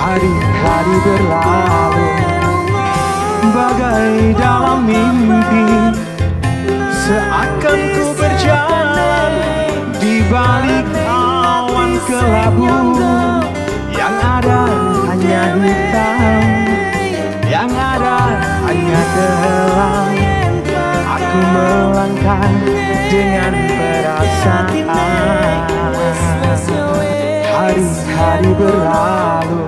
Hari-hari berlalu bagai dalam mimpi, seakan ku berjalan di balik awan kelabu. Yang ada hanya hitam, yang ada hanya gelap. Aku melangkah dengan perasaan. Hari-hari berlalu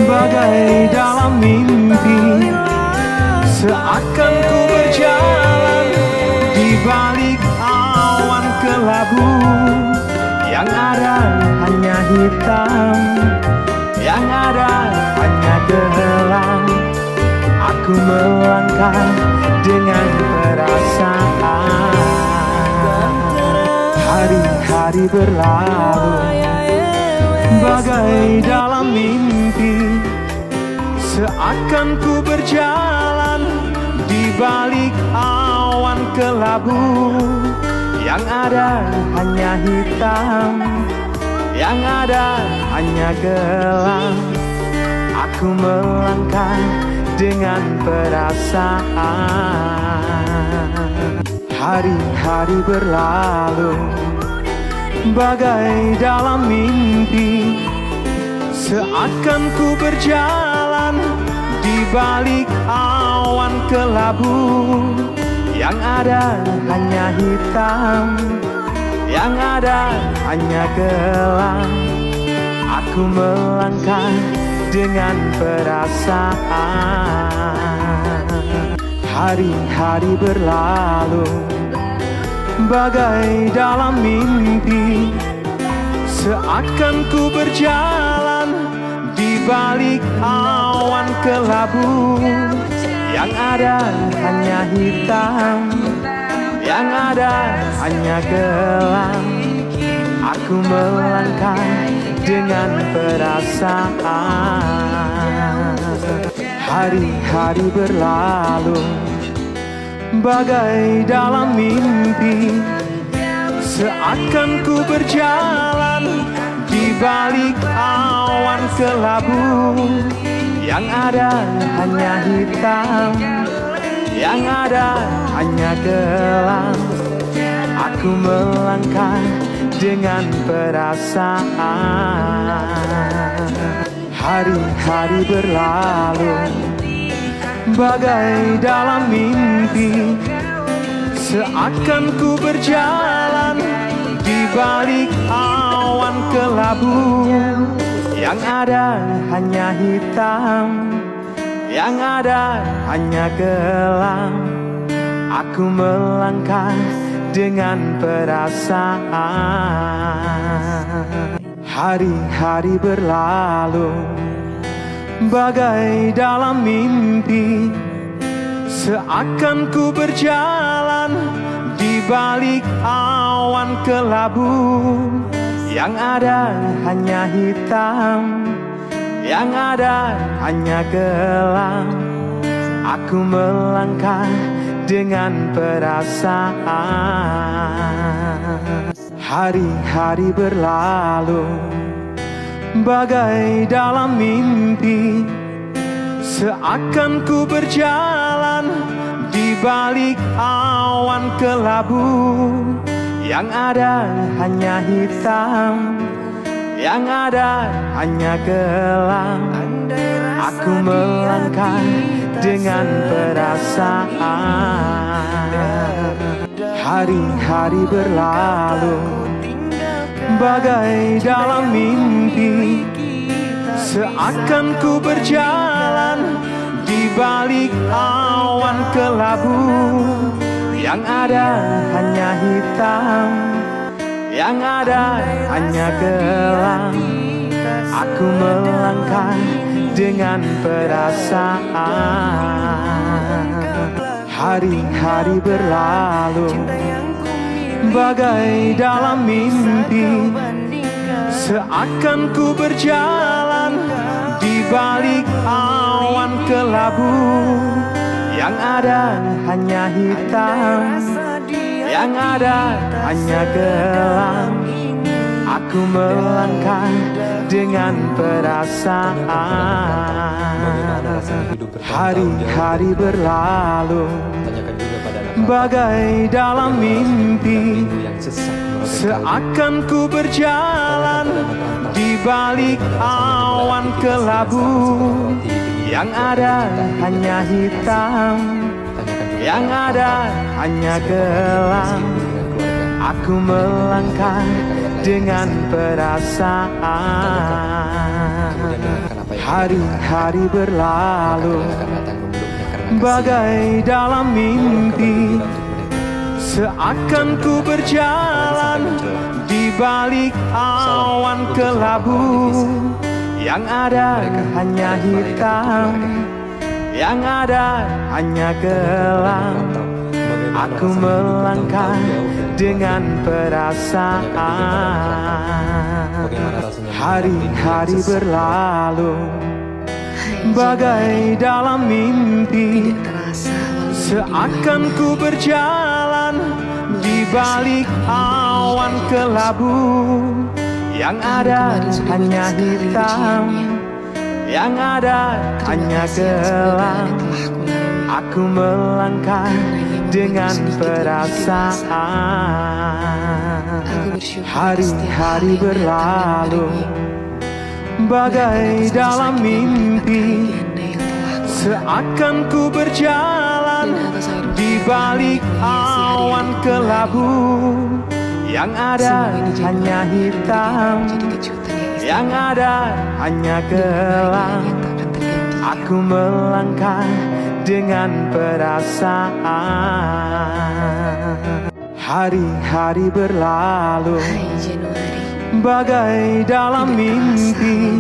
bagai dalam mimpi, seakan ku berjalan di balik awan kelabu. Yang ada hanya hitam, yang ada hanya gelap. Aku melangkah dengan perasaan. Hari-hari berlalu bagai dalam mimpi, seakan ku berjalan di balik awan kelabu. Yang ada hanya hitam, yang ada hanya gelap. Aku melangkah dengan perasaan. Hari-hari berlalu bagai dalam mimpi, seakan ku berjalan di balik awan kelabu. Yang ada hanya hitam, yang ada hanya gelap. Aku melangkah dengan perasaan. Hari-hari berlalu bagai dalam mimpi, seakan ku berjalan di balik awan kelabu. Yang ada hanya hitam, yang ada hanya gelap. Aku melangkah dengan perasaan. Hari-hari berlalu bagai dalam mimpi, seakan ku berjalan di balik awan kelabu. Yang ada hanya hitam, yang ada hanya gelap. Aku melangkah dengan perasaan. Hari-hari berlalu bagai dalam mimpi, seakan ku berjalan di balik awan kelabu. Yang ada hanya hitam, yang ada hanya gelap. Aku melangkah dengan perasaan. Hari-hari berlalu bagai dalam mimpi, seakan ku berjalan di balik awan kelabu. Yang ada hanya hitam, yang ada hanya gelap. Aku melangkah dengan perasaan. Hari-hari berlalu bagai dalam mimpi, seakan ku berjalan di balik awan kelabu. Yang ada hanya hitam, yang ada hanya gelap. Aku melangkah dengan perasaan. Hari-hari berlalu bagai dalam mimpi, seakan ku berjalan di balik awan kelabu. Yang ada hanya hitam, yang ada hanya gelap. Aku melangkah dengan perasaan. Hari-hari berlalu bagai dalam mimpi, seakan ku berjalan di balik awan kelabu. Yang ada hanya hitam, yang ada hanya gelap. Aku Aku melangkah dengan perasaan. Hari-hari berlalu bagai dalam mimpi, seakan ku berjalan di balik awan kelabu. Yang ada hanya hitam, yang ada hanya gelap. Aku melangkah dengan perasaan. Hari-hari berlalu bagai dalam mimpi, seakan ku berjalan di balik awan kelabu. Yang ada hanya hitam, yang ada hanya gelap. Aku melangkah dengan perasaan. Hari-hari berlalu bagai dalam mimpi, seakan ku berjalan di balik awan kelabu. Yang ada hanya hitam, yang ada hanya gelap. Aku melangkah dengan perasaan. Hari-hari berlalu bagai dalam mimpi, seakan ku berjalan di balik awan kelabu. Yang ada hanya hitam, yang ada hanya gelap. Aku melangkah dengan perasaan. Hari-hari berlalu bagai dalam mimpi,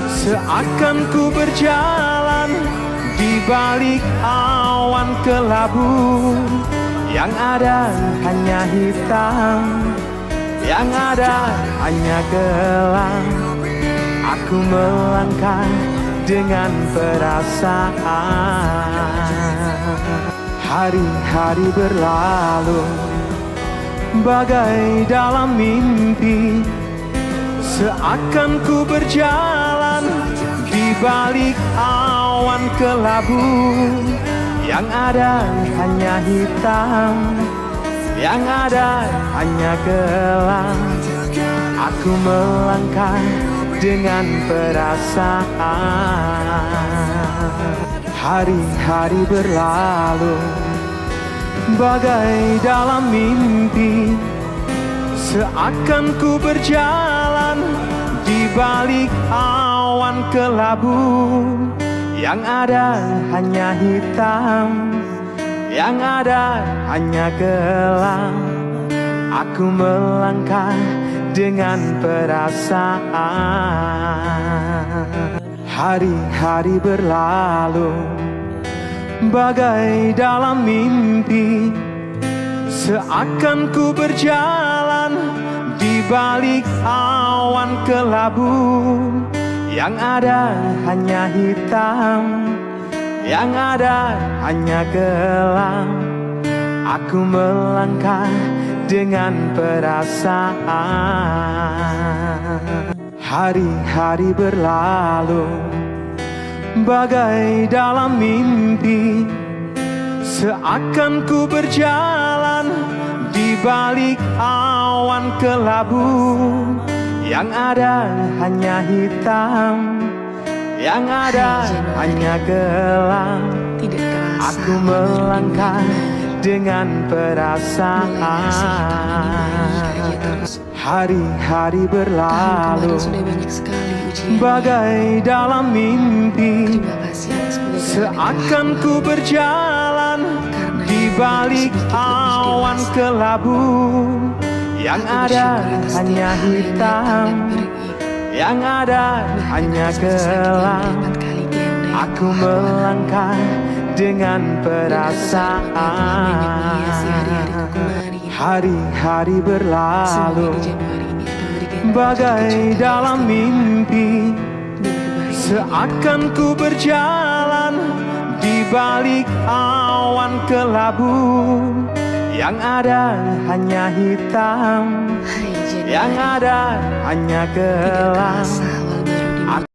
seakan ku berjalan di balik awan kelabu. Yang ada hanya hitam, yang ada hanya gelap. Aku melangkah dengan perasaan. Hari-hari berlalu bagai dalam mimpi, seakan ku berjalan di balik awan kelabu. Yang ada hanya hitam, yang ada hanya gelap. Aku melangkah dengan perasaan. Hari-hari berlalu bagai dalam mimpi, seakan ku berjalan di balik awan kelabu. Yang ada hanya hitam, yang ada hanya gelap. Aku melangkah dengan perasaan. Hari-hari berlalu bagai dalam mimpi, seakan ku berjalan di balik awan kelabu. Yang ada hanya hitam, yang ada hanya gelap. Aku melangkah dengan perasaan. Hari-hari berlalu bagai dalam mimpi, seakan ku berjalan di balik awan kelabu. Yang ada hanya hitam, yang ada hanya gelap. Aku melangkah dengan perasaan. Hari-hari berlalu bagai dalam mimpi, seakan ku berjalan di balik awan kelabu. Yang ada hanya hitam, yang ada hanya gelap. Aku melangkah dengan perasaan. Hari-hari berlalu bagai dalam mimpi, seakan ku berjalan di balik awan kelabu. Yang ada hanya hitam, Yang ada hanya Tidak gelap. terasa walau baru dimulai.